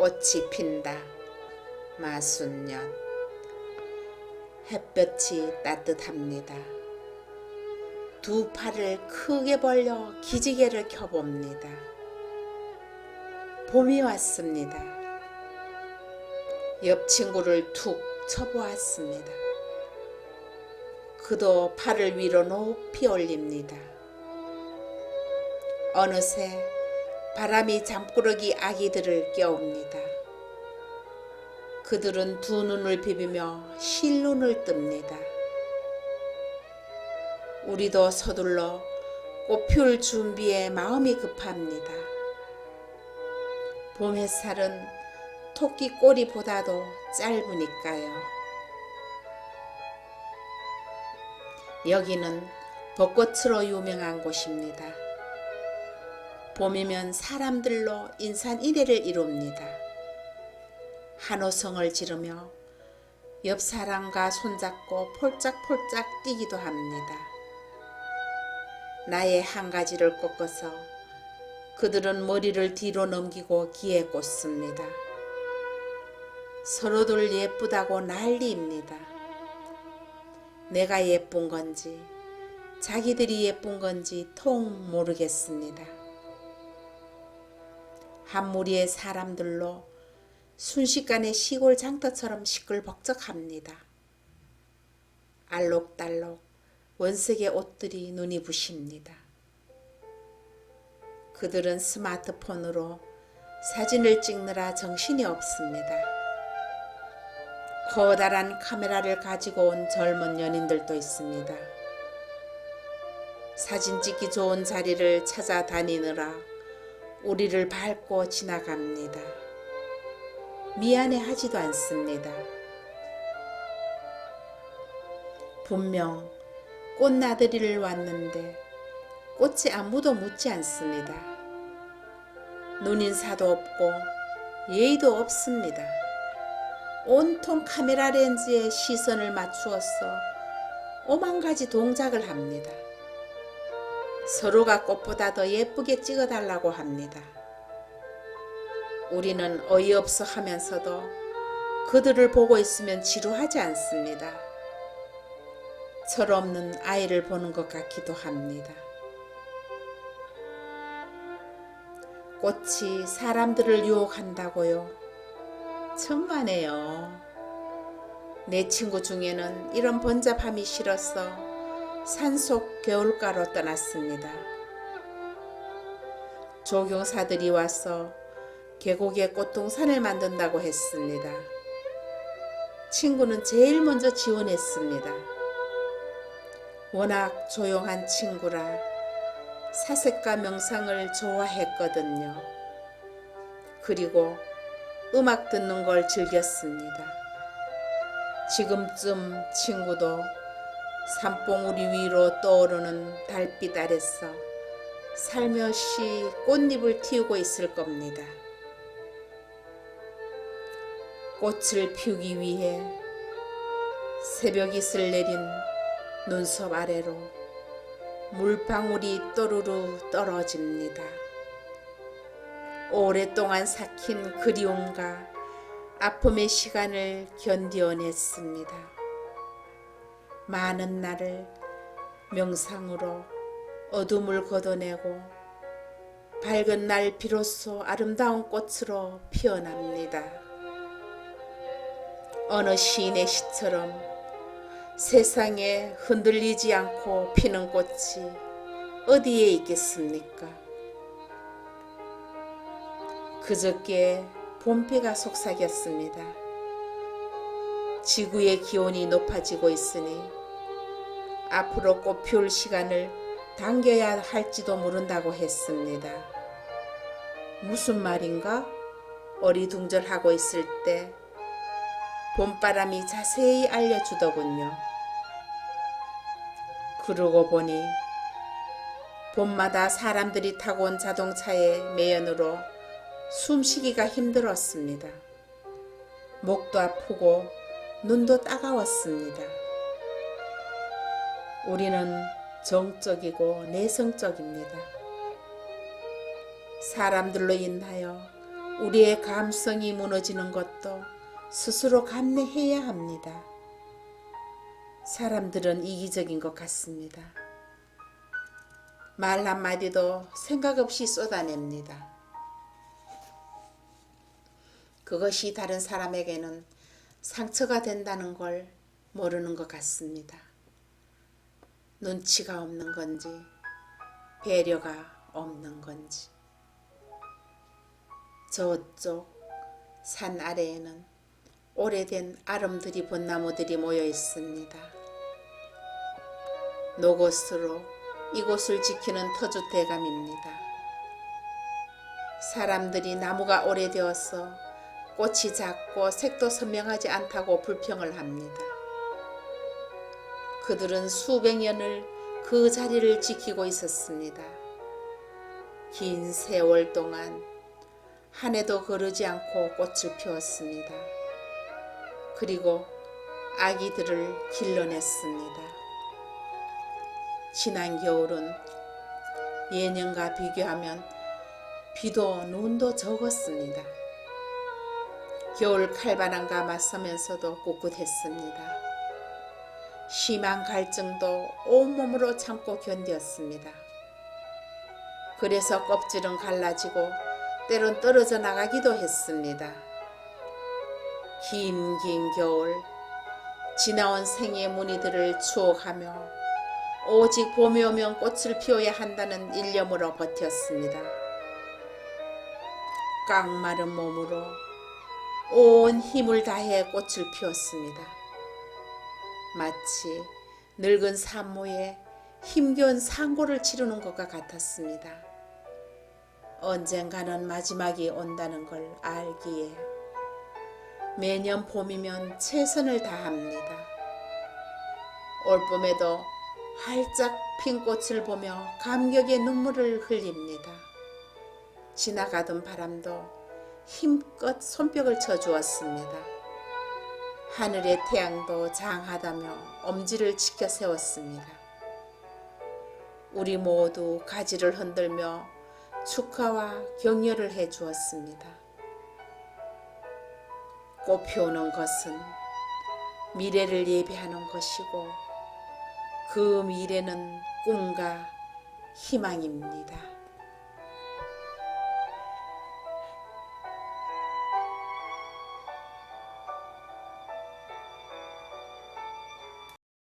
꽃이 핀다. 마순년. 햇볕이 따뜻합니다. 두 팔을 크게 벌려 기지개를 켜봅니다. 봄이 왔습니다. 옆 친구를 툭 쳐보았습니다. 그도 팔을 위로 높이 올립니다. 어느새 바람이 잠꾸러기 아기들을 깨웁니다. 그들은 두 눈을 비비며 실눈을 뜹니다. 우리도 서둘러 꽃 피울 준비에 마음이 급합니다. 봄 햇살은 토끼 꼬리보다도 짧으니까요. 여기는 벚꽃으로 유명한 곳입니다. 봄이면 사람들로 인산이례를 이룹니다. 한호성을 지르며 옆 사람과 손잡고 폴짝폴짝 뛰기도 합니다. 나의 한 가지를 꺾어서 그들은 머리를 뒤로 넘기고 기에 꽂습니다. 서로들 예쁘다고 난리입니다. 내가 예쁜 건지 자기들이 예쁜 건지 통 모르겠습니다. 한 무리의 사람들로 순식간에 시골 장터처럼 시끌벅적합니다. 알록달록 원색의 옷들이 눈이 부십니다. 그들은 스마트폰으로 사진을 찍느라 정신이 없습니다. 커다란 카메라를 가지고 온 젊은 연인들도 있습니다. 사진 찍기 좋은 자리를 찾아다니느라 우리를 밟고 지나갑니다. 미안해하지도 않습니다. 분명 꽃나들이를 왔는데 꽃에 아무도 묻지 않습니다. 눈인사도 없고 예의도 없습니다. 온통 카메라 렌즈에 시선을 맞추어서 오만 가지 동작을 합니다. 서로가 꽃보다 더 예쁘게 찍어달라고 합니다. 우리는 어이없어 하면서도 그들을 보고 있으면 지루하지 않습니다. 철없는 아이를 보는 것 같기도 합니다. 꽃이 사람들을 유혹한다고요? 천만에요. 내 친구 중에는 이런 번잡함이 싫어서 산속 개울가로 떠났습니다. 조경사들이 와서 계곡에 꽃동산을 만든다고 했습니다. 친구는 제일 먼저 지원했습니다. 워낙 조용한 친구라 사색과 명상을 좋아했거든요. 그리고 음악 듣는 걸 즐겼습니다. 지금쯤 친구도 산봉우리 위로 떠오르는 달빛 아래서 살며시 꽃잎을 틔우고 있을 겁니다. 꽃을 피우기 위해 새벽이슬 내린 눈썹 아래로 물방울이 또르르 떨어집니다. 오랫동안 삭힌 그리움과 아픔의 시간을 견뎌냈습니다. 많은 날을 명상으로 어둠을 걷어내고 밝은 날 비로소 아름다운 꽃으로 피어납니다. 어느 시인의 시처럼 세상에 흔들리지 않고 피는 꽃이 어디에 있겠습니까? 그저께 봄비가 속삭였습니다. 지구의 기온이 높아지고 있으니 앞으로 꽃 피울 시간을 당겨야 할지도 모른다고 했습니다. 무슨 말인가? 어리둥절하고 있을 때 봄바람이 자세히 알려주더군요. 그러고 보니 봄마다 사람들이 타고 온 자동차의 매연으로 숨쉬기가 힘들었습니다. 목도 아프고 눈도 따가웠습니다. 우리는 정적이고 내성적입니다. 사람들로 인하여 우리의 감성이 무너지는 것도 스스로 감내해야 합니다. 사람들은 이기적인 것 같습니다. 말 한마디도 생각 없이 쏟아냅니다. 그것이 다른 사람에게는 상처가 된다는 걸 모르는 것 같습니다. 눈치가 없는 건지 배려가 없는 건지. 저쪽 산 아래에는 오래된 아름드리 벚나무들이 모여 있습니다. 노곳으로 이곳을 지키는 터줏대감입니다. 사람들이 나무가 오래되어서 꽃이 작고 색도 선명하지 않다고 불평을 합니다. 그들은 수백 년을 그 자리를 지키고 있었습니다. 긴 세월 동안 한 해도 거르지 않고 꽃을 피웠습니다. 그리고 아기들을 길러냈습니다. 지난 겨울은 예년과 비교하면 비도 눈도 적었습니다. 겨울 칼바람과 맞서면서도 꿋꿋했습니다. 심한 갈증도 온몸으로 참고 견뎠습니다. 그래서 껍질은 갈라지고 때론 떨어져 나가기도 했습니다. 긴 겨울, 지나온 생의 무늬들을 추억하며 오직 봄이 오면 꽃을 피워야 한다는 일념으로 버텼습니다. 깡마른 몸으로 온 힘을 다해 꽃을 피웠습니다. 마치 늙은 산모에 힘겨운 상고를 치르는 것과 같았습니다. 언젠가는 마지막이 온다는 걸 알기에 매년 봄이면 최선을 다합니다. 올봄에도 활짝 핀 꽃을 보며 감격의 눈물을 흘립니다. 지나가던 바람도 힘껏 손뼉을 쳐주었습니다. 하늘의 태양도 장하다며 엄지를 치켜 세웠습니다. 우리 모두 가지를 흔들며 축하와 격려를 해 주었습니다. 꽃 피우는 것은 미래를 예비하는 것이고 그 미래는 꿈과 희망입니다.